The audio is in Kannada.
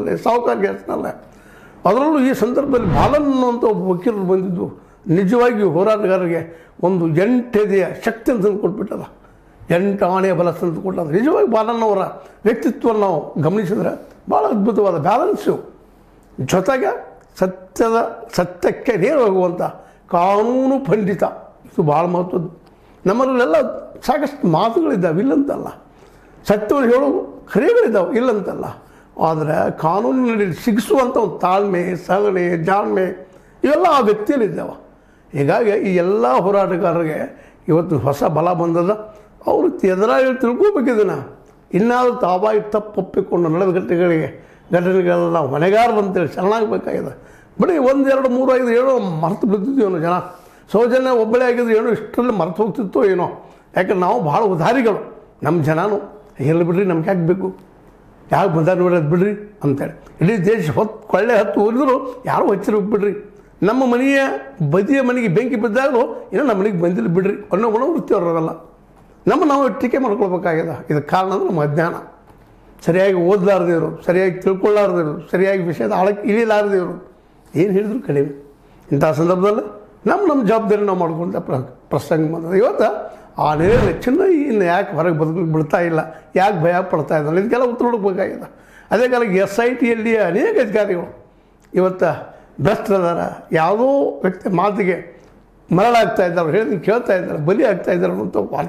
ಹೇಳ್ತಾನಲ್ಲ, ಸಾಹುಕಾರಿಗೆ ಹೇಳ್ತಾನಲ್ಲ. ಅದರಲ್ಲೂ ಈ ಸಂದರ್ಭದಲ್ಲಿ ಬಾಲನ್ ಅನ್ನುವಂಥ ಒಬ್ಬ ವಕೀಲರು ಬಂದಿದ್ದು ನಿಜವಾಗಿಯೂ ಹೋರಾಟಗಾರರಿಗೆ ಒಂದು 8 ಎದೆಯ ಶಕ್ತಿಯನ್ನು ತಂದು ಕೊಟ್ಬಿಟ್ಟದ, 8 ಆಣೆಯ ಬಲ ತಂದು ಕೊಟ್ಟದ. ನಿಜವಾಗಿ ಬಾಲನ್ನವರ ವ್ಯಕ್ತಿತ್ವವನ್ನು ನಾವು ಗಮನಿಸಿದ್ರೆ ಭಾಳ ಅದ್ಭುತವಾದ ಬ್ಯಾಲೆನ್ಸು, ಜೊತೆಗೆ ಸತ್ಯಕ್ಕೆ ನೇರವಾಗುವಂಥ ಕಾನೂನು ಪಂಡಿತ, ಇದು ಭಾಳ ಮಹತ್ವದ್ದು. ನಮ್ಮಲ್ಲೆಲ್ಲ ಸಾಕಷ್ಟು ಮಾತುಗಳಿದ್ದಾವೆ, ಇಲ್ಲಂತಲ್ಲ, ಸತ್ಯವನ್ನು ಹೇಳೋ ಕರೆಗಳಿದ್ದಾವೆ, ಇಲ್ಲಂತಲ್ಲ. ಆದರೆ ಕಾನೂನಿನಲ್ಲಿ ಸಿಗಿಸುವಂಥ ಒಂದು ತಾಳ್ಮೆ, ಸಹನೆ, ಜಾಣ್ಮೆ ಇವೆಲ್ಲ ಆ ವ್ಯಕ್ತಿಯಲ್ಲಿದ್ದಾವೆ. ಹೀಗಾಗಿ ಈ ಎಲ್ಲ ಹೋರಾಟಗಾರರಿಗೆ ಇವತ್ತು ಹೊಸ ಬಲ ಬಂದದ. ಅವರು ಎದುರಾಗಿ ತಿಳ್ಕೊಬೇಕಿದನ್ನು. ಇನ್ನಾದರೂ ತಾವಾಗಿ ತಪ್ಪೊಪ್ಪಿಕೊಂಡು ನಡೆದ ಘಟನೆಗಳೆಲ್ಲ ನಾವು ಹೊಣೆಗಾರರು ಅಂತೇಳಿ ಶರಣಾಗಬೇಕಾಗಿದೆ. ಬರೀ 1, 2, 3, 5, 7 ಮರೆತು ಬಿಡ್ತಿದ್ದೀವೋ ಜನ. ಸೌಜನ್ಯ ಒಬ್ಬಳೇ ಆಗಿದ್ರೆ ಏನೋ ಇಷ್ಟರಲ್ಲಿ ಮರೆತು ಹೋಗ್ತಿತ್ತೋ ಏನೋ. ಯಾಕಂದ್ರೆ ನಾವು ಭಾಳ ಉದಾರಿಗಳು, ನಮ್ಮ ಜನನೂ ಎಲ್ಲಿ ಬಿಡ್ರಿ, ನಮ್ಗೆ ಯಾಕೆ ಬೇಕು, ಯಾಕೆ ಬಂದ ನೋಡೋದು ಬಿಡ್ರಿ ಅಂತೇಳಿ. ಇಡೀ ದೇಶ ಕೊಳ್ಳೆ ಹತ್ತು ಹೋಗಿದ್ರು ಯಾರೂ ಹಚ್ಚಿರ್ಬೇಕು ಬಿಡ್ರಿ. ನಮ್ಮ ಮನೆಯ ಬದಿಯ ಮನೆಗೆ ಬೆಂಕಿ ಬಿದ್ದಾಗಲೂ ಏನೋ ನಮ್ಮ ಮನೆಗೆ ಬಂದಿಲ್ಲ ಬಿಡ್ರಿ ಅನ್ನೋ ಮನೋವೃತ್ತಿ ಅವ್ರಲ್ಲ. ನಾವು ಟೀಕೆ ಮಾಡ್ಕೊಳ್ಬೇಕಾಗಿದೆ. ಇದಕ್ಕೆ ಕಾರಣ ಅಂದ್ರೆ ನಮ್ಮ ಅಜ್ಞಾನ, ಸರಿಯಾಗಿ ಓದಲಾರದೇ ಇರೋರು, ಸರಿಯಾಗಿ ತಿಳ್ಕೊಳ್ಳಾರದೇ ಇರೋರು, ಸರಿಯಾಗಿ ವಿಷಯದ ಆಳಕ್ಕೆ ಇಳಿಲಾರದೇ ಇರೋರು, ಏನು ಹೇಳಿದ್ರು ಕಡಿಮೆ. ಇಂಥ ಸಂದರ್ಭದಲ್ಲಿ ನಮ್ಮ ಜವಾಬ್ದಾರಿ ನಾವು ಮಾಡ್ಕೊಂತ ಪ್ರಸಂಗ ಬಂದದ. ಇವತ್ತು ಆ ನೆಲೆಯಲ್ಲಿ ಚಿನ್ನ ಇನ್ನು ಯಾಕೆ ಹೊರಗೆ ಬಿಡ್ತಾ ಇಲ್ಲ, ಯಾಕೆ ಭಯ ಪಡ್ತಾ ಇದ್ದಾರೆ, ಇದಕ್ಕೆಲ್ಲ ಉತ್ತರ ಹುಡುಕಬೇಕಾಗಿದೆ. ಅದೇ ಕಾಲಕ್ಕೆ SITಯಲ್ಲಿ ಅನೇಕ ಅಧಿಕಾರಿಗಳು ಇವತ್ತು ಭ್ರಷ್ಟರಾದಾರ, ಯಾವುದೋ ವ್ಯಕ್ತಿ ಮಾತಿಗೆ ಮರಳಾಗ್ತಾ ಇದ್ದಾರೆ, ಹೇಳಿದ ಕೇಳ್ತಾ ಇದ್ದಾರೆ, ಬಲಿ ಆಗ್ತಾ ಇದ್ದಾರೆ ಅನ್ನೋಂಥ ವಾರ್ತೆ